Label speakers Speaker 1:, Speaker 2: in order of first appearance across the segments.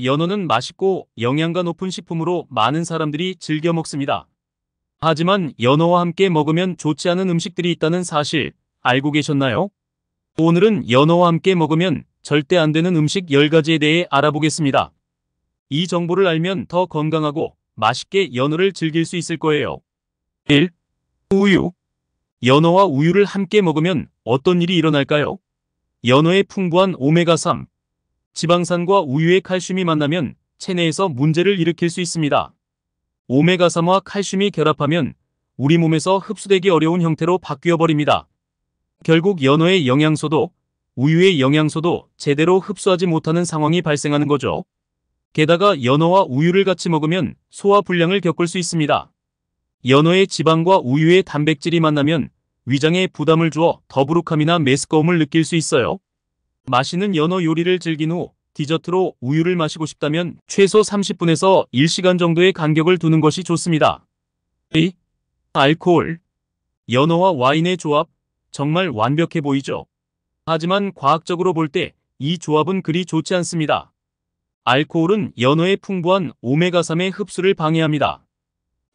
Speaker 1: 연어는 맛있고 영양가 높은 식품으로 많은 사람들이 즐겨 먹습니다. 하지만 연어와 함께 먹으면 좋지 않은 음식들이 있다는 사실 알고 계셨나요? 오늘은 연어와 함께 먹으면 절대 안 되는 음식 10가지에 대해 알아보겠습니다. 이 정보를 알면 더 건강하고 맛있게 연어를 즐길 수 있을 거예요. 1. 우유. 연어와 우유를 함께 먹으면 어떤 일이 일어날까요? 연어의 풍부한 오메가3, 지방산과 우유의 칼슘이 만나면 체내에서 문제를 일으킬 수 있습니다. 오메가3와 칼슘이 결합하면 우리 몸에서 흡수되기 어려운 형태로 바뀌어 버립니다. 결국 연어의 영양소도 우유의 영양소도 제대로 흡수하지 못하는 상황이 발생하는 거죠. 게다가 연어와 우유를 같이 먹으면 소화불량을 겪을 수 있습니다. 연어의 지방과 우유의 단백질이 만나면 위장에 부담을 주어 더부룩함이나 메스꺼움을 느낄 수 있어요. 맛있는 연어 요리를 즐긴 후 디저트로 우유를 마시고 싶다면 최소 30분에서 1시간 정도의 간격을 두는 것이 좋습니다. 2. 알코올. 연어와 와인의 조합 정말 완벽해 보이죠? 하지만 과학적으로 볼 때 이 조합은 그리 좋지 않습니다. 알코올은 연어의 풍부한 오메가3의 흡수를 방해합니다.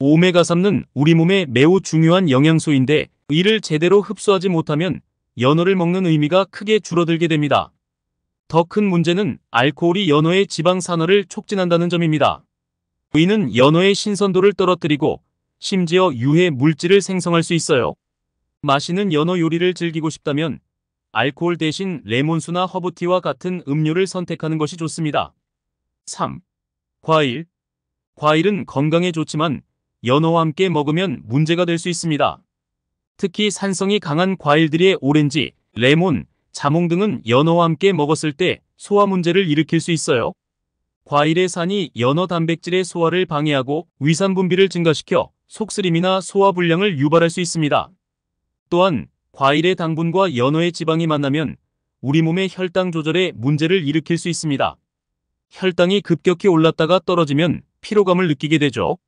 Speaker 1: 오메가3는 우리 몸에 매우 중요한 영양소인데 이를 제대로 흡수하지 못하면 연어를 먹는 의미가 크게 줄어들게 됩니다. 더 큰 문제는 알코올이 연어의 지방 산화를 촉진한다는 점입니다. 이는 연어의 신선도를 떨어뜨리고 심지어 유해 물질을 생성할 수 있어요. 맛있는 연어 요리를 즐기고 싶다면 알코올 대신 레몬수나 허브티와 같은 음료를 선택하는 것이 좋습니다. 3. 과일. 과일은 건강에 좋지만 연어와 함께 먹으면 문제가 될 수 있습니다. 특히 산성이 강한 과일들의 오렌지, 레몬, 자몽 등은 연어와 함께 먹었을 때 소화 문제를 일으킬 수 있어요. 과일의 산이 연어 단백질의 소화를 방해하고 위산 분비를 증가시켜 속쓰림이나 소화불량을 유발할 수 있습니다. 또한 과일의 당분과 연어의 지방이 만나면 우리 몸의 혈당 조절에 문제를 일으킬 수 있습니다. 혈당이 급격히 올랐다가 떨어지면 피로감을 느끼게 되죠.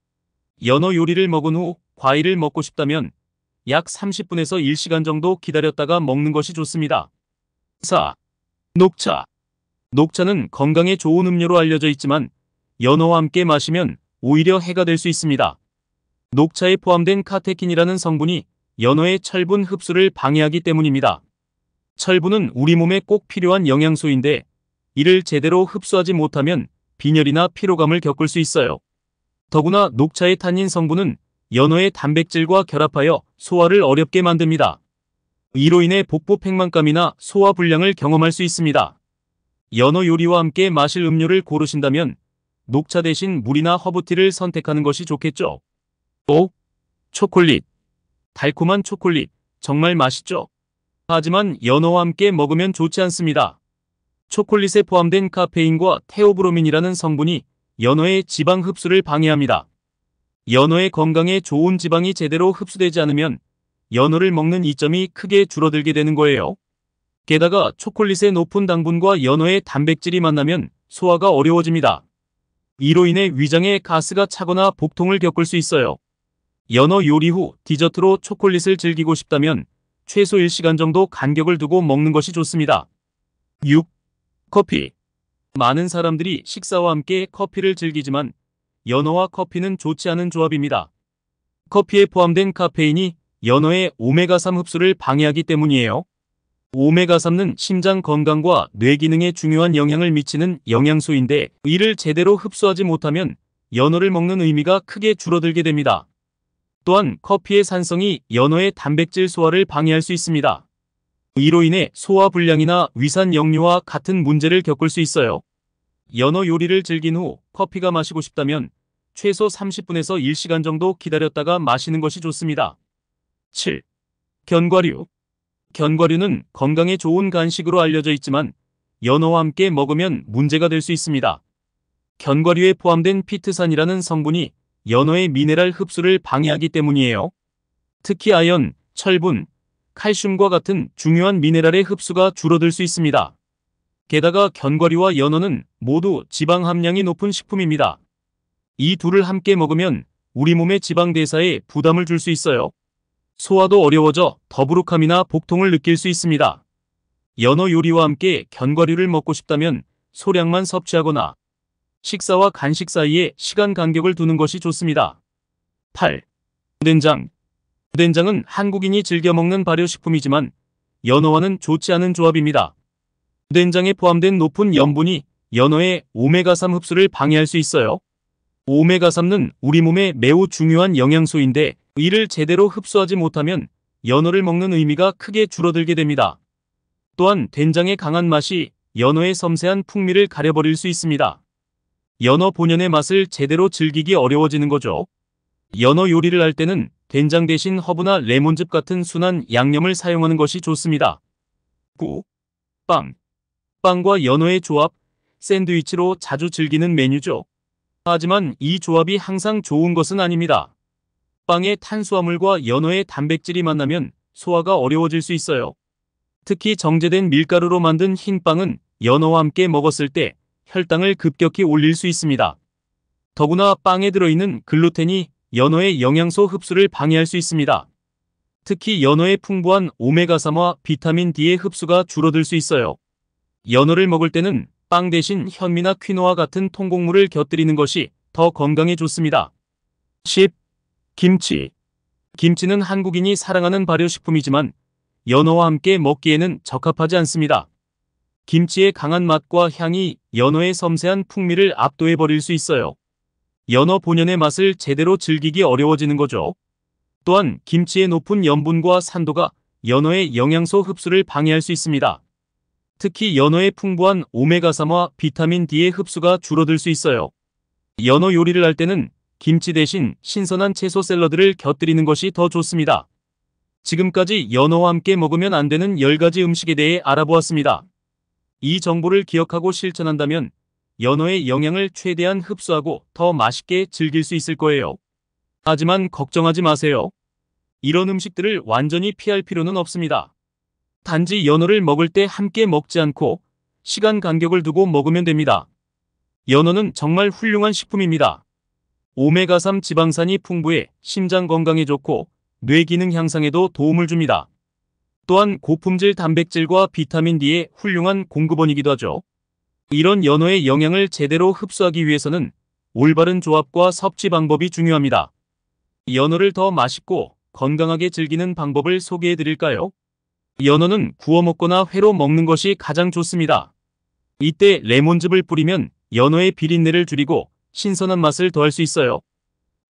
Speaker 1: 연어 요리를 먹은 후 과일을 먹고 싶다면 약 30분에서 1시간 정도 기다렸다가 먹는 것이 좋습니다. 4. 녹차. 녹차는 건강에 좋은 음료로 알려져 있지만 연어와 함께 마시면 오히려 해가 될 수 있습니다. 녹차에 포함된 카테킨이라는 성분이 연어의 철분 흡수를 방해하기 때문입니다. 철분은 우리 몸에 꼭 필요한 영양소인데 이를 제대로 흡수하지 못하면 빈혈이나 피로감을 겪을 수 있어요. 더구나 녹차의 탄닌 성분은 연어의 단백질과 결합하여 소화를 어렵게 만듭니다. 이로 인해 복부 팽만감이나 소화불량을 경험할 수 있습니다. 연어 요리와 함께 마실 음료를 고르신다면 녹차 대신 물이나 허브티를 선택하는 것이 좋겠죠. 5. 초콜릿. 달콤한 초콜릿 정말 맛있죠? 하지만 연어와 함께 먹으면 좋지 않습니다. 초콜릿에 포함된 카페인과 테오브로민이라는 성분이 연어의 지방 흡수를 방해합니다. 연어의 건강에 좋은 지방이 제대로 흡수되지 않으면 연어를 먹는 이점이 크게 줄어들게 되는 거예요. 게다가 초콜릿의 높은 당분과 연어의 단백질이 만나면 소화가 어려워집니다. 이로 인해 위장에 가스가 차거나 복통을 겪을 수 있어요. 연어 요리 후 디저트로 초콜릿을 즐기고 싶다면 최소 1시간 정도 간격을 두고 먹는 것이 좋습니다. 6. 커피. 많은 사람들이 식사와 함께 커피를 즐기지만 연어와 커피는 좋지 않은 조합입니다. 커피에 포함된 카페인이 연어의 오메가3 흡수를 방해하기 때문이에요. 오메가3는 심장 건강과 뇌 기능에 중요한 영향을 미치는 영양소인데 이를 제대로 흡수하지 못하면 연어를 먹는 의미가 크게 줄어들게 됩니다. 또한 커피의 산성이 연어의 단백질 소화를 방해할 수 있습니다. 이로 인해 소화불량이나 위산 역류와 같은 문제를 겪을 수 있어요. 연어 요리를 즐긴 후 커피가 마시고 싶다면 최소 30분에서 1시간 정도 기다렸다가 마시는 것이 좋습니다. 7. 견과류. 견과류는 건강에 좋은 간식으로 알려져 있지만 연어와 함께 먹으면 문제가 될 수 있습니다. 견과류에 포함된 피트산이라는 성분이 연어의 미네랄 흡수를 방해하기 때문이에요. 특히 아연, 철분, 칼슘과 같은 중요한 미네랄의 흡수가 줄어들 수 있습니다. 게다가 견과류와 연어는 모두 지방 함량이 높은 식품입니다. 이 둘을 함께 먹으면 우리 몸의 지방 대사에 부담을 줄 수 있어요. 소화도 어려워져 더부룩함이나 복통을 느낄 수 있습니다. 연어 요리와 함께 견과류를 먹고 싶다면 소량만 섭취하거나 식사와 간식 사이에 시간 간격을 두는 것이 좋습니다. 8. 된장. 된장은 한국인이 즐겨 먹는 발효식품이지만 연어와는 좋지 않은 조합입니다. 된장에 포함된 높은 염분이 연어의 오메가3 흡수를 방해할 수 있어요. 오메가3는 우리 몸에 매우 중요한 영양소인데 이를 제대로 흡수하지 못하면 연어를 먹는 의미가 크게 줄어들게 됩니다. 또한 된장의 강한 맛이 연어의 섬세한 풍미를 가려버릴 수 있습니다. 연어 본연의 맛을 제대로 즐기기 어려워지는 거죠. 연어 요리를 할 때는 된장 대신 허브나 레몬즙 같은 순한 양념을 사용하는 것이 좋습니다. 9. 빵. 빵과 연어의 조합, 샌드위치로 자주 즐기는 메뉴죠. 하지만 이 조합이 항상 좋은 것은 아닙니다. 빵의 탄수화물과 연어의 단백질이 만나면 소화가 어려워질 수 있어요. 특히 정제된 밀가루로 만든 흰빵은 연어와 함께 먹었을 때 혈당을 급격히 올릴 수 있습니다. 더구나 빵에 들어있는 글루텐이 연어의 영양소 흡수를 방해할 수 있습니다. 특히 연어의 풍부한 오메가3와 비타민 D의 흡수가 줄어들 수 있어요. 연어를 먹을 때는 빵 대신 현미나 퀴노아 같은 통곡물을 곁들이는 것이 더 건강에 좋습니다. 10. 김치. 김치는 한국인이 사랑하는 발효식품이지만 연어와 함께 먹기에는 적합하지 않습니다. 김치의 강한 맛과 향이 연어의 섬세한 풍미를 압도해버릴 수 있어요. 연어 본연의 맛을 제대로 즐기기 어려워지는 거죠. 또한 김치의 높은 염분과 산도가 연어의 영양소 흡수를 방해할 수 있습니다. 특히 연어의 풍부한 오메가3와 비타민 D의 흡수가 줄어들 수 있어요. 연어 요리를 할 때는 김치 대신 신선한 채소 샐러드를 곁들이는 것이 더 좋습니다. 지금까지 연어와 함께 먹으면 안 되는 10가지 음식에 대해 알아보았습니다. 이 정보를 기억하고 실천한다면 연어의 영양을 최대한 흡수하고 더 맛있게 즐길 수 있을 거예요. 하지만 걱정하지 마세요. 이런 음식들을 완전히 피할 필요는 없습니다. 단지 연어를 먹을 때 함께 먹지 않고 시간 간격을 두고 먹으면 됩니다. 연어는 정말 훌륭한 식품입니다. 오메가3 지방산이 풍부해 심장 건강에 좋고 뇌 기능 향상에도 도움을 줍니다. 또한 고품질 단백질과 비타민 D의 훌륭한 공급원이기도 하죠. 이런 연어의 영양을 제대로 흡수하기 위해서는 올바른 조합과 섭취 방법이 중요합니다. 연어를 더 맛있고 건강하게 즐기는 방법을 소개해 드릴까요? 연어는 구워 먹거나 회로 먹는 것이 가장 좋습니다. 이때 레몬즙을 뿌리면 연어의 비린내를 줄이고 신선한 맛을 더할 수 있어요.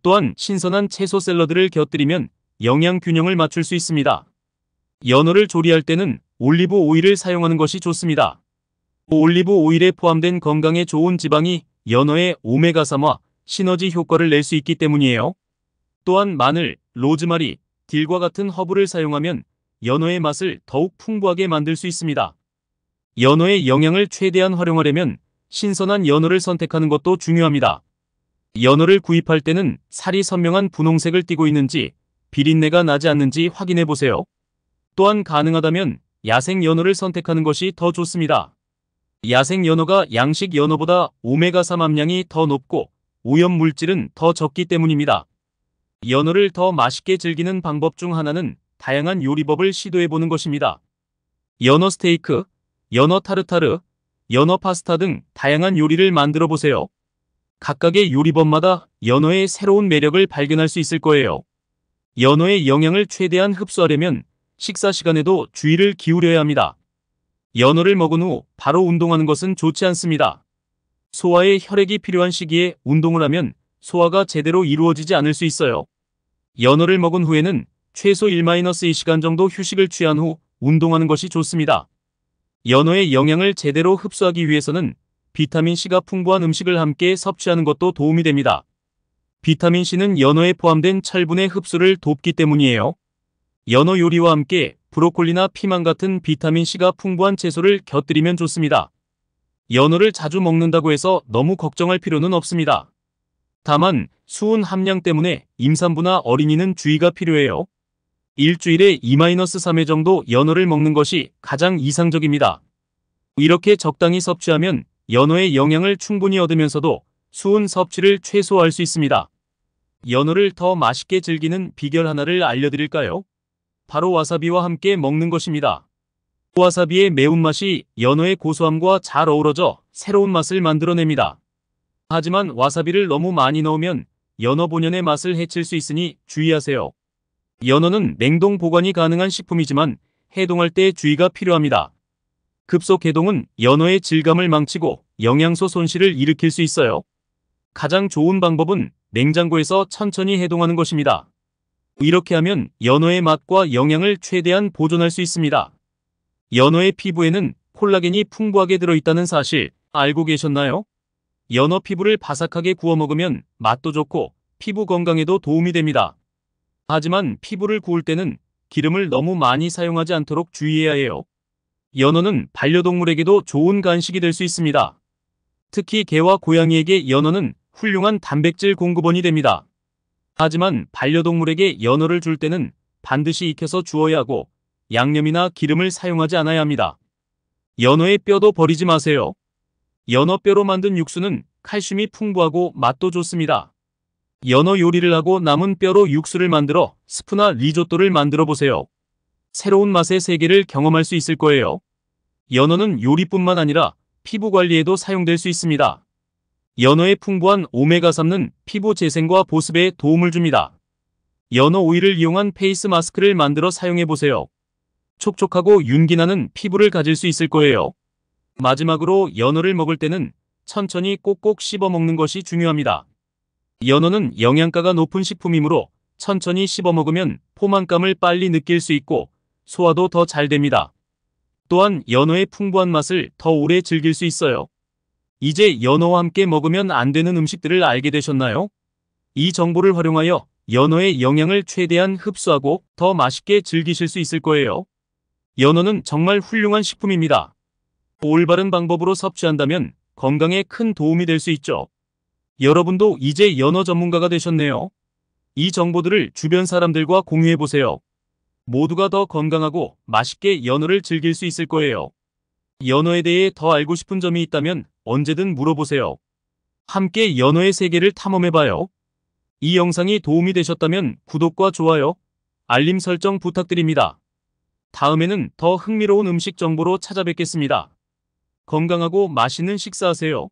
Speaker 1: 또한 신선한 채소 샐러드를 곁들이면 영양 균형을 맞출 수 있습니다. 연어를 조리할 때는 올리브 오일을 사용하는 것이 좋습니다. 올리브 오일에 포함된 건강에 좋은 지방이 연어의 오메가3와 시너지 효과를 낼 수 있기 때문이에요. 또한 마늘, 로즈마리, 딜과 같은 허브를 사용하면 연어의 맛을 더욱 풍부하게 만들 수 있습니다. 연어의 영양을 최대한 활용하려면 신선한 연어를 선택하는 것도 중요합니다. 연어를 구입할 때는 살이 선명한 분홍색을 띠고 있는지 비린내가 나지 않는지 확인해 보세요. 또한 가능하다면 야생 연어를 선택하는 것이 더 좋습니다. 야생 연어가 양식 연어보다 오메가3 함량이 더 높고 오염 물질은 더 적기 때문입니다. 연어를 더 맛있게 즐기는 방법 중 하나는 다양한 요리법을 시도해보는 것입니다. 연어 스테이크, 연어 타르타르, 연어 파스타 등 다양한 요리를 만들어 보세요. 각각의 요리법마다 연어의 새로운 매력을 발견할 수 있을 거예요. 연어의 영양을 최대한 흡수하려면 식사 시간에도 주의를 기울여야 합니다. 연어를 먹은 후 바로 운동하는 것은 좋지 않습니다. 소화에 혈액이 필요한 시기에 운동을 하면 소화가 제대로 이루어지지 않을 수 있어요. 연어를 먹은 후에는 최소 1-2시간 정도 휴식을 취한 후 운동하는 것이 좋습니다. 연어의 영양을 제대로 흡수하기 위해서는 비타민C가 풍부한 음식을 함께 섭취하는 것도 도움이 됩니다. 비타민C는 연어에 포함된 철분의 흡수를 돕기 때문이에요. 연어 요리와 함께 브로콜리나 피망 같은 비타민C가 풍부한 채소를 곁들이면 좋습니다. 연어를 자주 먹는다고 해서 너무 걱정할 필요는 없습니다. 다만 수은 함량 때문에 임산부나 어린이는 주의가 필요해요. 일주일에 2-3회 정도 연어를 먹는 것이 가장 이상적입니다. 이렇게 적당히 섭취하면 연어의 영양을 충분히 얻으면서도 수은 섭취를 최소화할 수 있습니다. 연어를 더 맛있게 즐기는 비결 하나를 알려드릴까요? 바로 와사비와 함께 먹는 것입니다. 와사비의 매운맛이 연어의 고소함과 잘 어우러져 새로운 맛을 만들어냅니다. 하지만 와사비를 너무 많이 넣으면 연어 본연의 맛을 해칠 수 있으니 주의하세요. 연어는 냉동 보관이 가능한 식품이지만 해동할 때 주의가 필요합니다. 급속 해동은 연어의 질감을 망치고 영양소 손실을 일으킬 수 있어요. 가장 좋은 방법은 냉장고에서 천천히 해동하는 것입니다. 이렇게 하면 연어의 맛과 영양을 최대한 보존할 수 있습니다. 연어의 피부에는 콜라겐이 풍부하게 들어있다는 사실 알고 계셨나요? 연어 피부를 바삭하게 구워 먹으면 맛도 좋고 피부 건강에도 도움이 됩니다. 하지만 피부를 구울 때는 기름을 너무 많이 사용하지 않도록 주의해야 해요. 연어는 반려동물에게도 좋은 간식이 될 수 있습니다. 특히 개와 고양이에게 연어는 훌륭한 단백질 공급원이 됩니다. 하지만 반려동물에게 연어를 줄 때는 반드시 익혀서 주어야 하고 양념이나 기름을 사용하지 않아야 합니다. 연어의 뼈도 버리지 마세요. 연어 뼈로 만든 육수는 칼슘이 풍부하고 맛도 좋습니다. 연어 요리를 하고 남은 뼈로 육수를 만들어 스프나 리조또를 만들어 보세요. 새로운 맛의 세계를 경험할 수 있을 거예요. 연어는 요리뿐만 아니라 피부 관리에도 사용될 수 있습니다. 연어의 풍부한 오메가3는 피부 재생과 보습에 도움을 줍니다. 연어 오일을 이용한 페이스 마스크를 만들어 사용해 보세요. 촉촉하고 윤기나는 피부를 가질 수 있을 거예요. 마지막으로 연어를 먹을 때는 천천히 꼭꼭 씹어 먹는 것이 중요합니다. 연어는 영양가가 높은 식품이므로 천천히 씹어 먹으면 포만감을 빨리 느낄 수 있고 소화도 더 잘 됩니다. 또한 연어의 풍부한 맛을 더 오래 즐길 수 있어요. 이제 연어와 함께 먹으면 안 되는 음식들을 알게 되셨나요? 이 정보를 활용하여 연어의 영양을 최대한 흡수하고 더 맛있게 즐기실 수 있을 거예요. 연어는 정말 훌륭한 식품입니다. 올바른 방법으로 섭취한다면 건강에 큰 도움이 될 수 있죠. 여러분도 이제 연어 전문가가 되셨네요. 이 정보들을 주변 사람들과 공유해보세요. 모두가 더 건강하고 맛있게 연어를 즐길 수 있을 거예요. 연어에 대해 더 알고 싶은 점이 있다면 언제든 물어보세요. 함께 연어의 세계를 탐험해봐요. 이 영상이 도움이 되셨다면 구독과 좋아요, 알림 설정 부탁드립니다. 다음에는 더 흥미로운 음식 정보로 찾아뵙겠습니다. 건강하고 맛있는 식사하세요.